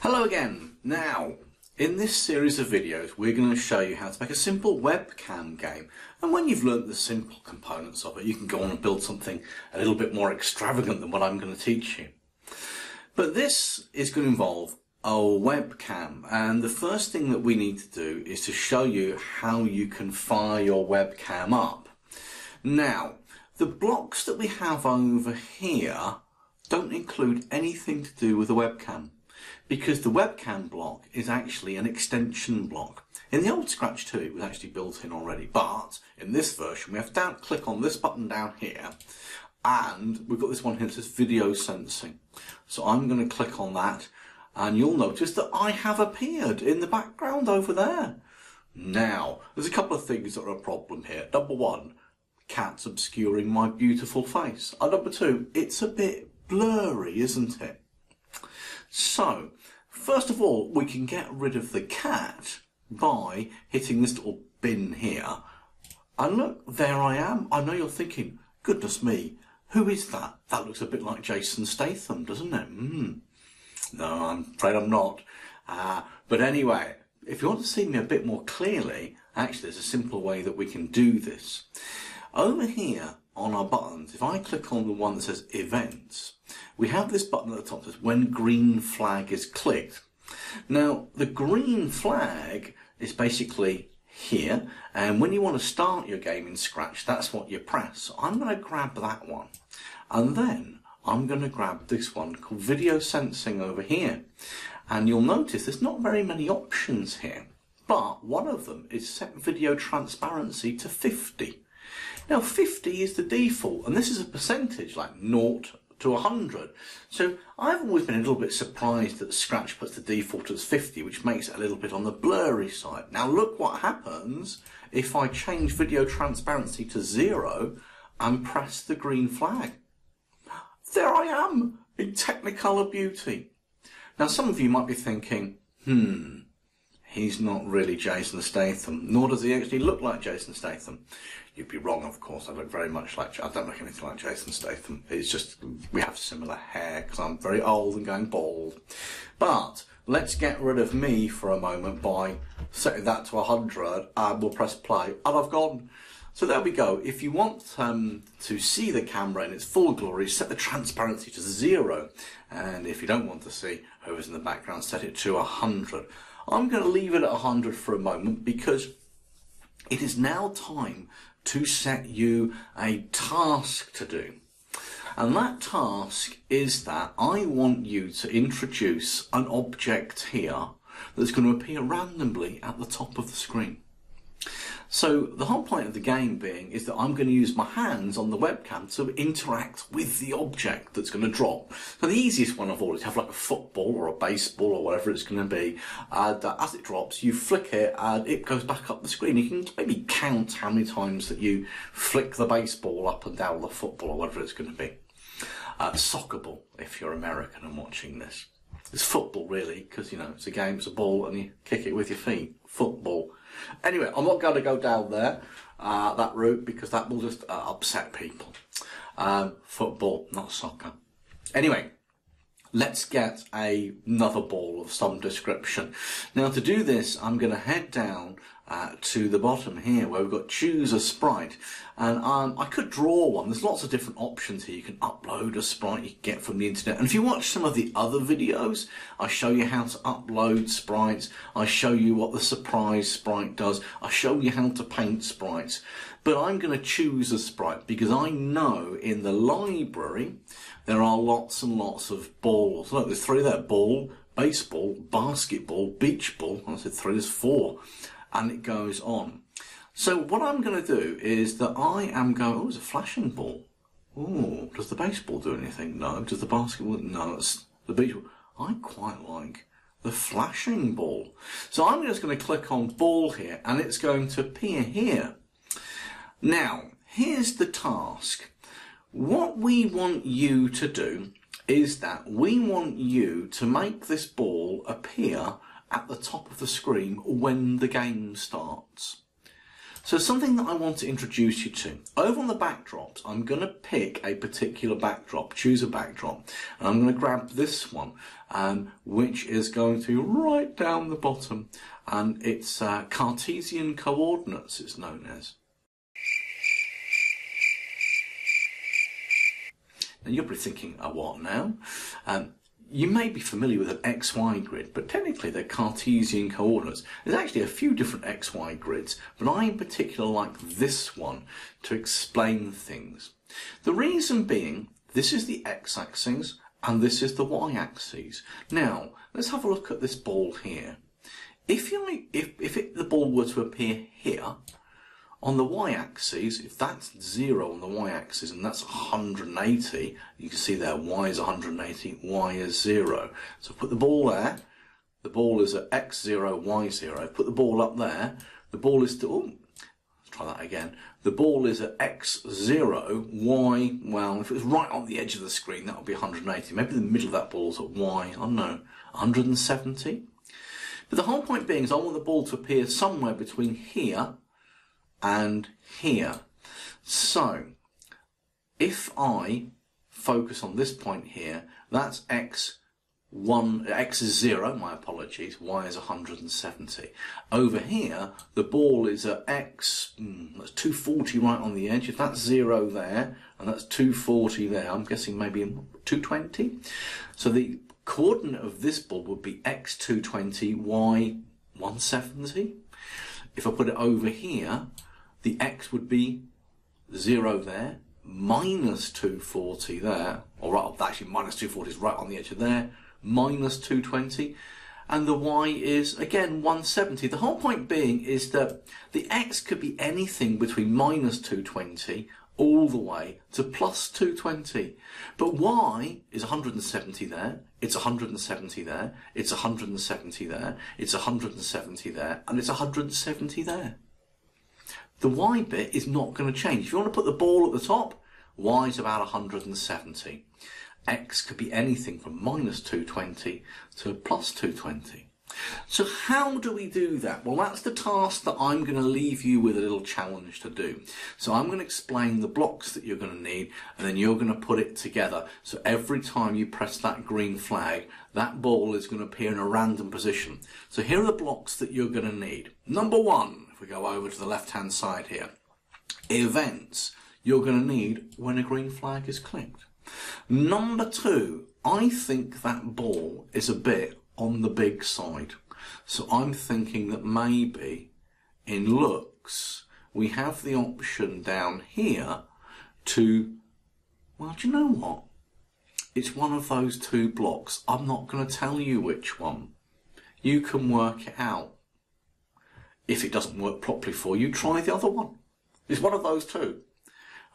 Hello again. Now, in this series of videos we're going to show you how to make a simple webcam game, and when you've learnt the simple components of it you can go on and build something a little bit more extravagant than what I'm going to teach you. But this is going to involve a webcam, and the first thing that we need to do is to show you how you can fire your webcam up. Now, the blocks that we have over here don't include anything to do with the webcam, because the webcam block is actually an extension block. In the old Scratch 2 it was actually built in already, but in this version we have to click on this button down here, and we've got this one here that says video sensing. So I'm going to click on that, and you'll notice that I have appeared in the background over there. Now, there's a couple of things that are a problem here. Number one, cat's obscuring my beautiful face. And number two, it's a bit blurry, isn't it? So, first of all, we can get rid of the cat by hitting this little bin here. And look, there I am. I know you're thinking, goodness me, who is that? That looks a bit like Jason Statham, doesn't it? No, I'm afraid I'm not. But anyway, if you want to see me a bit more clearly, actually there's a simple way that we can do this. Over here on our buttons, if I click on the one that says Events, we have this button at the top that says when green flag is clicked. Now, the green flag is basically here, and when you want to start your game in Scratch, that's what you press. So I'm going to grab that one, and then I'm going to grab this one called Video Sensing over here. And you'll notice there's not very many options here, but one of them is set video transparency to 50. Now 50 is the default, and this is a percentage like 0 to 100. So I've always been a little bit surprised that Scratch puts the default as 50, which makes it a little bit on the blurry side. Now look what happens if I change video transparency to 0 and press the green flag. There I am in Technicolor beauty. Now some of you might be thinking, he's not really Jason Statham, nor does he actually look like Jason Statham. You'd be wrong, of course. I look very much like, I don't look anything like Jason Statham. It's just, we have similar hair because I'm very old and going bald. But let's get rid of me for a moment by setting that to 100, and we'll press play, and I've gone. So there we go. If you want to see the camera in its full glory, set the transparency to 0. And if you don't want to see whoever's in the background, set it to 100. I'm going to leave it at 100 for a moment because it is now time to set you a task to do. And that task is that I want you to introduce an object here that's going to appear randomly at the top of the screen. So the whole point of the game being is that I'm going to use my hands on the webcam to interact with the object that's going to drop. So the easiest one of all is to have like a football or a baseball or whatever it's going to be, and as it drops you flick it and it goes back up the screen. You can maybe count how many times that you flick the baseball up and down, the football or whatever it's going to be. Soccer ball if you're American and watching this. It's football really, because you know it's a game, it's a ball and you kick it with your feet. Football. Anyway, I'm not going to go down there, that route, because that will just upset people. Football, not soccer. Anyway, let's get another ball of some description. Now to do this, I'm going to head down to the bottom here where we've got choose a sprite, and I could draw one. There's lots of different options here. You can upload a sprite you can get from the internet, and if you watch some of the other videos I show you how to upload sprites, I show you what the surprise sprite does, I show you how to paint sprites. But I'm going to choose a sprite because I know in the library there are lots and lots of balls. Look, there's 3 there: ball, baseball, basketball, beach ball. I said 3, there's 4. And it goes on. So what I'm going to do is that I am going, oh, it's a flashing ball. Oh, does the baseball do anything? No. Does the basketball? No, it's the beach ball. I quite like the flashing ball. So I'm just going to click on ball here and it's going to appear here. Now, here's the task. What we want you to do is that we want you to make this ball appear at the top of the screen when the game starts. So something that I want to introduce you to. Over on the backdrops, I'm going to pick a particular backdrop, choose a backdrop, and I'm going to grab this one, which is going to be right down the bottom, and it's Cartesian coordinates, it's known as. And you'll be thinking, what now? You may be familiar with an XY grid, but technically they're Cartesian coordinates. There's actually a few different XY grids, but I in particular like this one to explain things. The reason being, this is the x-axis and this is the y-axis. Now, let's have a look at this ball here. If the ball were to appear here, on the y-axis, if that's 0 on the y-axis and that's 180, you can see there y is 180, y is 0. So put the ball there, the ball is at x0, y0. Put the ball up there, the ball is to, let's try that again. The ball is at x0, y, well, if it was right on the edge of the screen, that would be 180. Maybe the middle of that ball's at y, I don't know, 170. But the whole point being is I want the ball to appear somewhere between here and here. So if I focus on this point here, that's x is 0, my apologies, y is 170. Over here, the ball is at x, that's 240 right on the edge. If that's 0 there, and that's 240 there, I'm guessing maybe 220. So the coordinate of this ball would be x 220, y 170. If I put it over here, the x would be 0 there, minus 240 there, or right, actually minus 240 is right on the edge of there, minus 220, and the y is again 170. The whole point being is that the x could be anything between minus 220 all the way to plus 220. But y is 170 there, it's 170 there, it's 170 there, it's 170 there, and it's 170 there. The y bit is not going to change. If you want to put the ball at the top, y is about 170. X could be anything from minus 220 to plus 220. So how do we do that? Well, that's the task that I'm going to leave you with a little challenge to do. So I'm going to explain the blocks that you're going to need, and then you're going to put it together. So every time you press that green flag, that ball is going to appear in a random position. So here are the blocks that you're going to need. Number one, if we go over to the left-hand side here, events you're going to need when a green flag is clicked. Number two, I think that ball is a bit on the big side. So I'm thinking that maybe in looks, we have the option down here to, well, do you know what? It's one of those two blocks. I'm not going to tell you which one. You can work it out. If it doesn't work properly for you, try the other one. It's one of those two.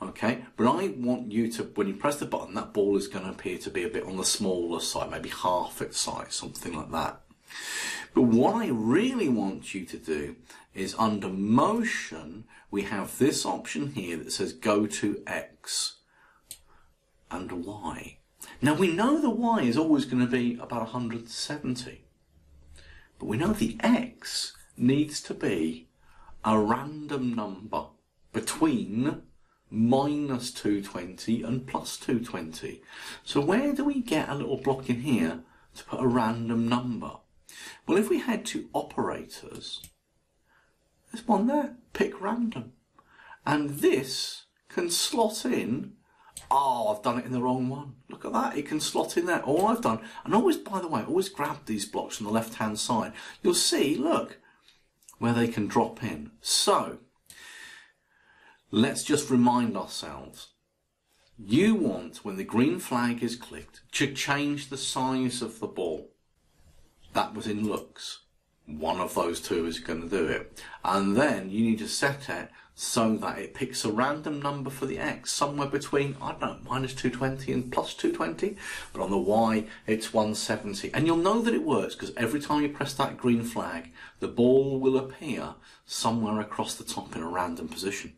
Okay, but I want you to, when you press the button, that ball is going to appear to be a bit on the smaller side, maybe half its size, something like that. But what I really want you to do is under motion, we have this option here that says go to X and Y. Now we know the Y is always going to be about 170, but we know the X needs to be a random number between minus 220 and plus 220. So where do we get a little block in here to put a random number? Well, if we head to operators, there's one there, pick random. And this can slot in. Oh, I've done it in the wrong one. Look at that, it can slot in there. All I've done, and always, by the way, always grab these blocks from the left-hand side. You'll see, look, where they can drop in. So, let's just remind ourselves. You want, when the green flag is clicked, to change the size of the ball. That was in looks. One of those two is going to do it. And then you need to set it so that it picks a random number for the X, somewhere between, I don't know, minus 220 and plus 220. But on the Y, it's 170. And you'll know that it works because every time you press that green flag, the ball will appear somewhere across the top in a random position.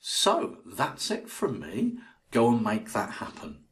So that's it from me. Go and make that happen.